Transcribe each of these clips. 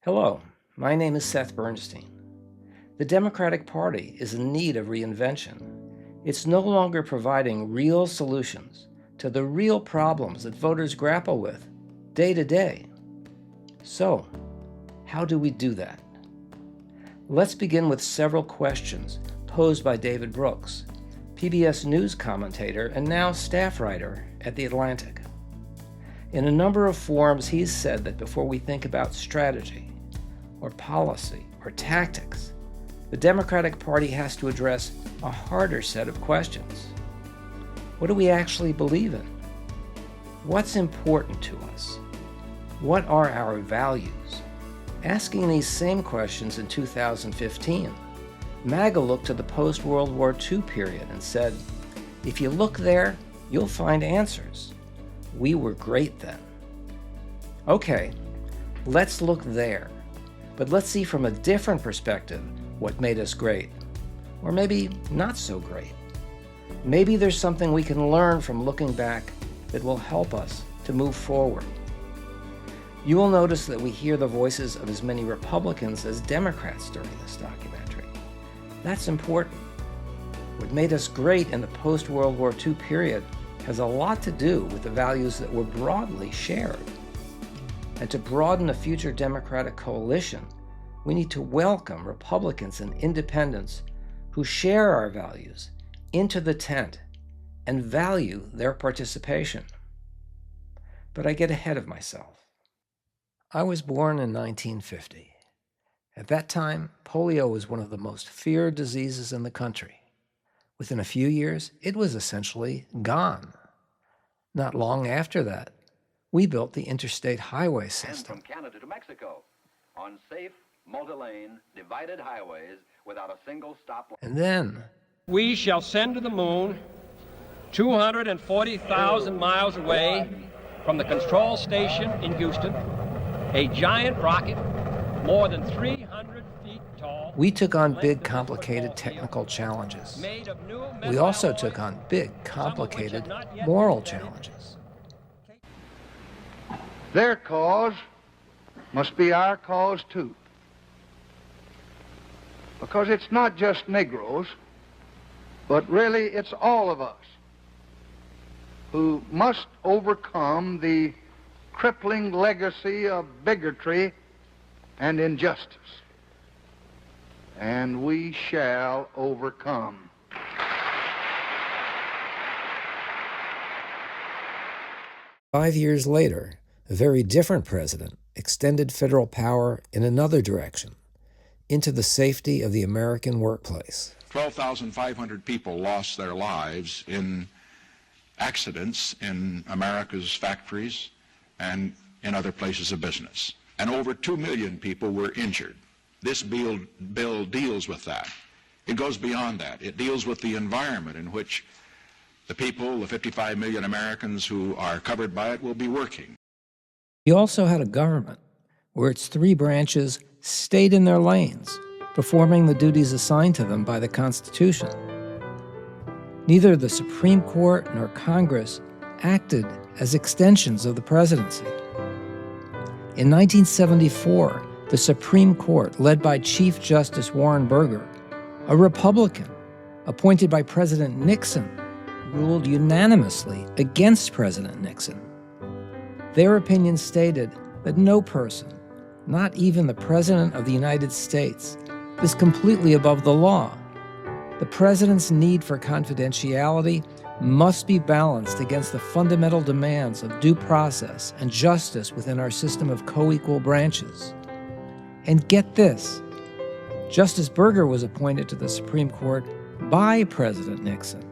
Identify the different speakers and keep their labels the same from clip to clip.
Speaker 1: Hello, my name is Seth Bernstein. The Democratic Party is in need of reinvention. It's no longer providing real solutions to the real problems that voters grapple with day to day. So, how do we do that? Let's begin with several questions posed by David Brooks, PBS News Commentator and now staff writer at The Atlantic. In a number of forums, he's said that before we think about strategy, or policy, or tactics, the Democratic Party has to address a harder set of questions. What do we actually believe in? What's important to us? What are our values? Asking these same questions in 2015, MAGA looked to the post-World War II period and said, if you look there, you'll find answers. We were great then. Okay, let's look there. But let's see from a different perspective what made us great. Or maybe not so great. Maybe there's something we can learn from looking back that will help us to move forward. You will notice that we hear the voices of as many Republicans as Democrats during this documentary. That's important. What made us great in the post-World War II period has a lot to do with the values that were broadly shared. And to broaden a future Democratic coalition, we need to welcome Republicans and independents who share our values into the tent and value their participation. But I get ahead of myself. I was born in 1950. At that time, polio was one of the most feared diseases in the country. Within a few years, it was essentially gone. Not long after that, we built the interstate highway system.
Speaker 2: And from Canada to Mexico on safe, multi-lane, divided highways without a single stop.
Speaker 1: And then
Speaker 3: we shall send to the moon 240,000 miles away from the control station in Houston, a giant rocket more than 300 feet tall.
Speaker 1: We took on big, complicated technical challenges. We also took on big, complicated moral challenges.
Speaker 4: Their cause must be our cause too. Because it's not just Negroes, but really it's all of us who must overcome the crippling legacy of bigotry and injustice. And we shall overcome.
Speaker 1: Five years later, a very different president extended federal power in another direction, into the safety of the American workplace.
Speaker 5: 12,500 people lost their lives in accidents in America's factories and in other places of business. And over 2 million people were injured. This bill deals with that. It goes beyond that. It deals with the environment in which the people, the 55 million Americans who are covered by it, will be working.
Speaker 1: He also had a government where its three branches stayed in their lanes, performing the duties assigned to them by the Constitution. Neither the Supreme Court nor Congress acted as extensions of the presidency. In 1974, the Supreme Court, led by Chief Justice Warren Burger, a Republican appointed by President Nixon, ruled unanimously against President Nixon. Their opinion stated that no person, not even the President of the United States, is completely above the law. The President's need for confidentiality must be balanced against the fundamental demands of due process and justice within our system of co-equal branches. And get this, Justice Burger was appointed to the Supreme Court by President Nixon.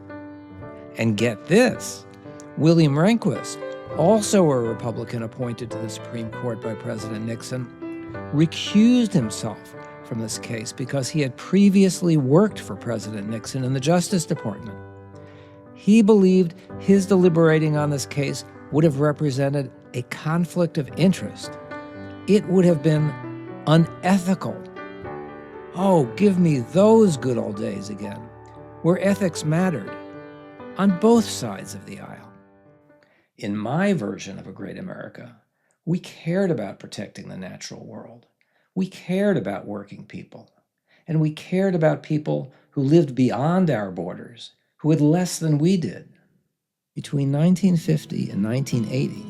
Speaker 1: And get this, William Rehnquist, also a Republican appointed to the Supreme Court by President Nixon, recused himself from this case because he had previously worked for President Nixon in the Justice Department. He believed his deliberating on this case would have represented a conflict of interest. It would have been unethical. Oh, give me those good old days again, where ethics mattered on both sides of the aisle. In my version of a great America, we cared about protecting the natural world. We cared about working people, and we cared about people who lived beyond our borders, who had less than we did. Between 1950 and 1980,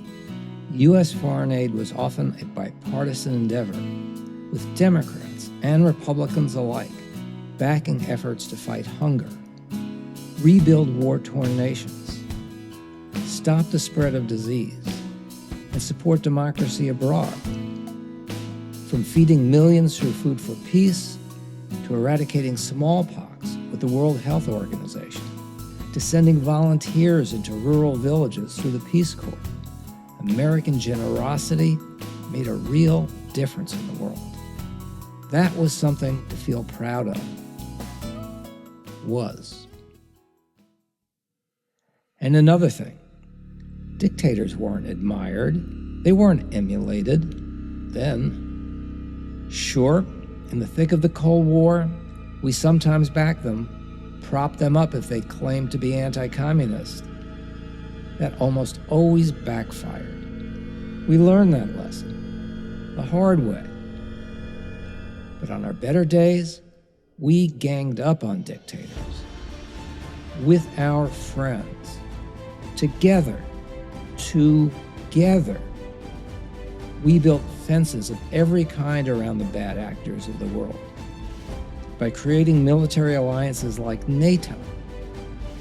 Speaker 1: U.S. foreign aid was often a bipartisan endeavor, with Democrats and Republicans alike backing efforts to fight hunger, rebuild war-torn nations, stop the spread of disease, and support democracy abroad. From feeding millions through Food for Peace, to eradicating smallpox with the World Health Organization, to sending volunteers into rural villages through the Peace Corps, American generosity made a real difference in the world. That was something to feel proud of. Was. And another thing, dictators weren't admired, they weren't emulated then. Sure, in the thick of the Cold War, we sometimes backed them, propped them up if they claimed to be anti-communist. That almost always backfired. We learned that lesson, the hard way. But on our better days, we ganged up on dictators. With our friends. Together. We built fences of every kind around the bad actors of the world. By creating military alliances like NATO,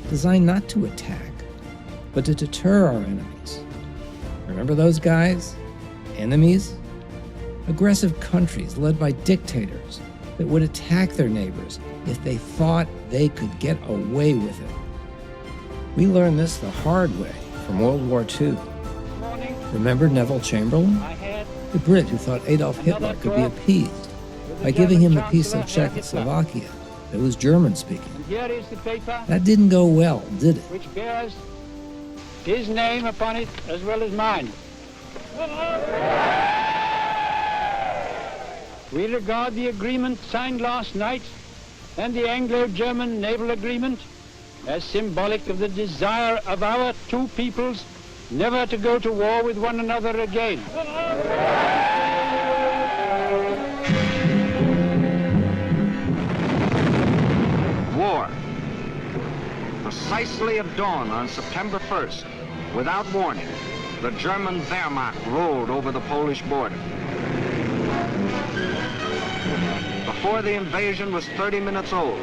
Speaker 1: designed not to attack, but to deter our enemies. Remember those guys? Enemies? Aggressive countries led by dictators that would attack their neighbors if they thought they could get away with it. We learned this the hard way from World War II. Remember Neville Chamberlain? The Brit who thought Adolf Hitler could be appeased by giving him the piece of Czechoslovakia that was German-speaking. That didn't go well, did it?
Speaker 6: Which bears his name upon it as well as mine. We regard the agreement signed last night and the Anglo-German naval agreement as symbolic of the desire of our two peoples never to go to war with one another again.
Speaker 2: War. Precisely at dawn on September 1st, without warning, the German Wehrmacht rolled over the Polish border. Before the invasion was 30 minutes old,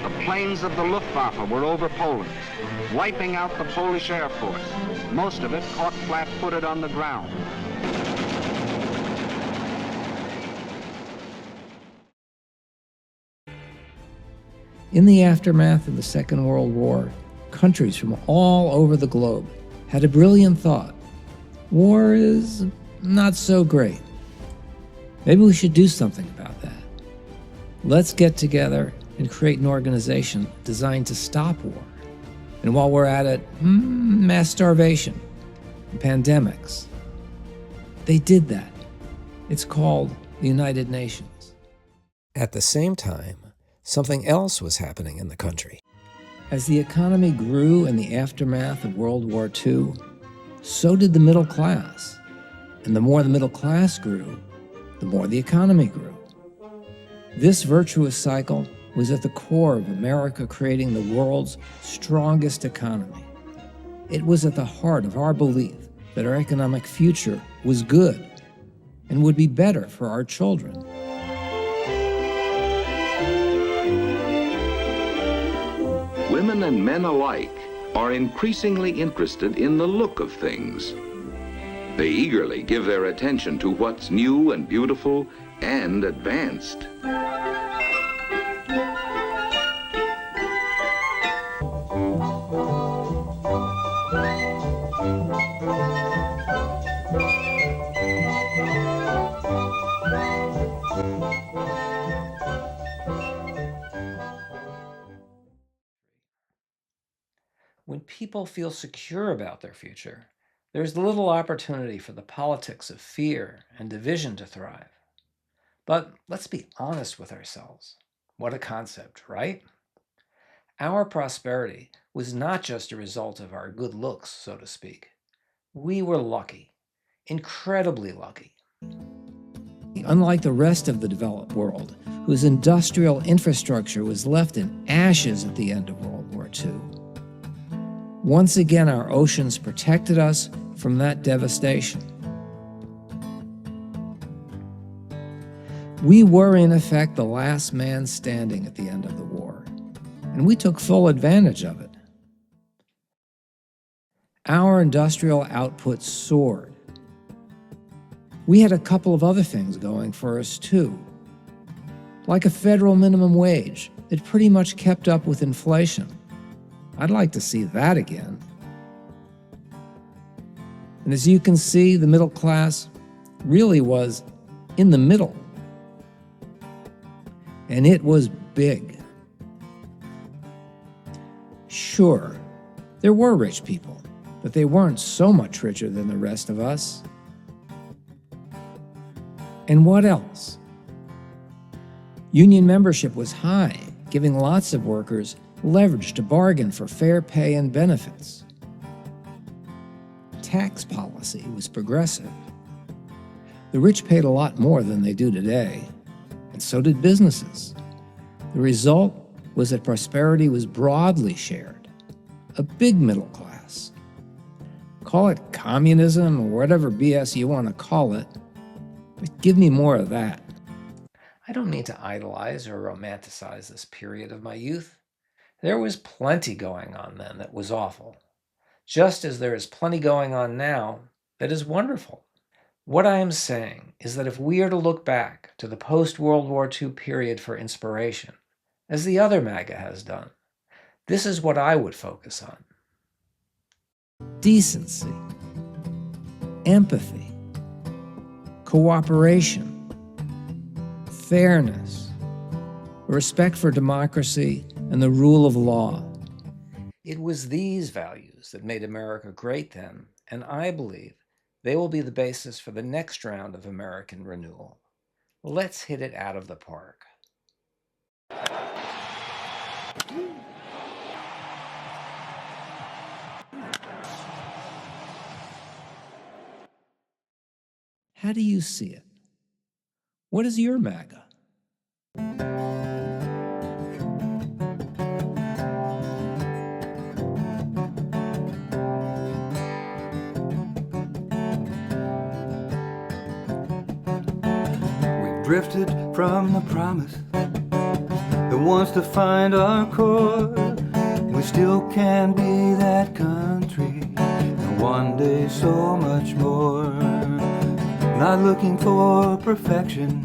Speaker 2: the planes of the Luftwaffe were over Poland, wiping out the Polish Air Force, most of it caught flat-footed on the ground.
Speaker 1: In the aftermath of the Second World War, countries from all over the globe had a brilliant thought. War is not so great. Maybe we should do something about that. Let's get together and create an organization designed to stop war. And while we're at it, mass starvation and pandemics. They did that. It's called the United Nations. At the same time, something else was happening in the country. As the economy grew in the aftermath of World War II, so did the middle class. And the more the middle class grew, the more the economy grew. This virtuous cycle was at the core of America creating the world's strongest economy. It was at the heart of our belief that our economic future was good and would be better for our children.
Speaker 7: Women and men alike are increasingly interested in the look of things. They eagerly give their attention to what's new and beautiful and advanced.
Speaker 1: When people feel secure about their future, there's little opportunity for the politics of fear and division to thrive. But let's be honest with ourselves. What a concept, right? Our prosperity was not just a result of our good looks, so to speak. We were lucky, incredibly lucky. country, unlike the rest of the developed world, whose industrial infrastructure was left in ashes at the end of World War II. Once again, our oceans protected us from that devastation. We were, in effect, the last man standing at the end of the war, and we took full advantage of it. Our industrial output soared. We had a couple of other things going for us, too, like a federal minimum wage that pretty much kept up with inflation. I'd like to see that again. And as you can see, the middle class really was in the middle. And it was big. Sure, there were rich people, but they weren't so much richer than the rest of us. And what else? Union membership was high, giving lots of workers leverage to bargain for fair pay and benefits. Tax policy was progressive. The rich paid a lot more than they do today, and so did businesses. The result was that prosperity was broadly shared, a big middle class. Call it communism or whatever BS you want to call it, but give me more of that. I don't mean to idolize or romanticize this period of my youth. There was plenty going on then that was awful, just as there is plenty going on now that is wonderful. What I am saying is that if we are to look back to the post-World War II period for inspiration, as the other MAGA has done, this is what I would focus on. Decency, empathy, cooperation, fairness, respect for democracy, and the rule of law. It was these values that made America great then, and I believe they will be the basis for the next round of American renewal. Let's hit it out of the park. How do you see it? What is your MAGA?
Speaker 8: Drifted from the promise that wants to find our core. We still can be that country, and one day so much more. Not looking for perfection,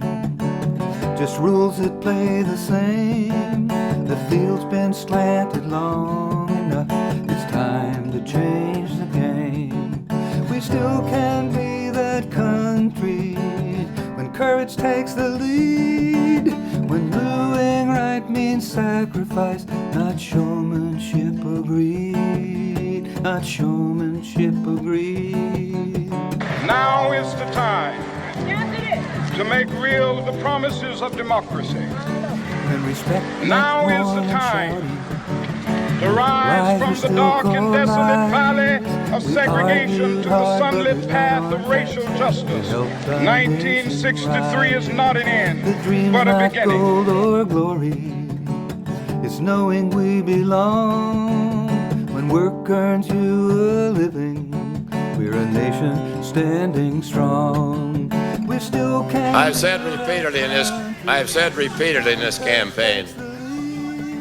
Speaker 8: just rules that play the same. The field's been slanted long enough, it's time to change the game. We still can be that country when courage takes the lead, when doing right means sacrifice, not showmanship agreed, not showmanship agreed.
Speaker 9: Now is the time to make real the promises of democracy. Now is the time to rise from the dark and desolate valley of segregation to the sunlit path of racial justice. 1963 is not an end, but a beginning.
Speaker 8: Gold or glory, it's knowing we belong. When work earns you a living, we're a nation standing strong. We still can.
Speaker 10: I've said repeatedly in this campaign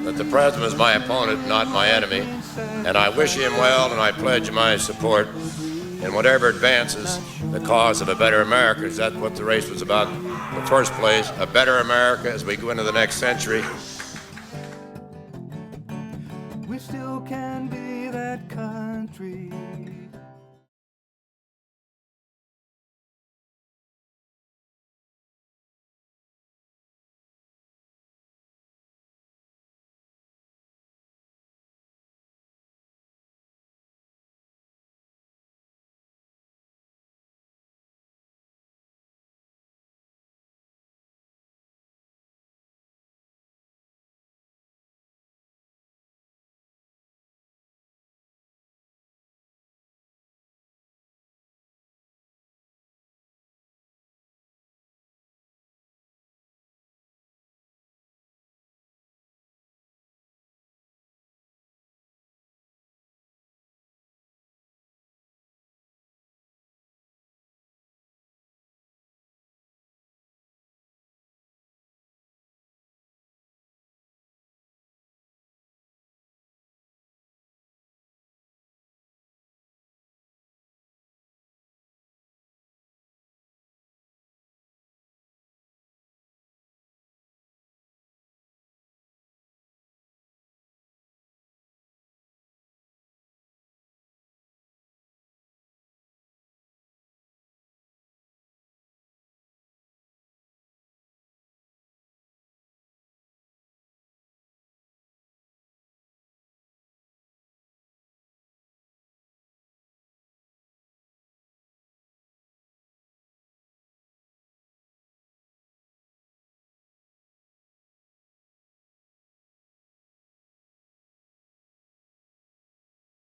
Speaker 10: that the president is my opponent, not my enemy, and I wish him well, and I pledge my support in whatever advances the cause of a better America. Is that what the race was about in the first place? A better America as we go into the next century.
Speaker 8: We still can be that country.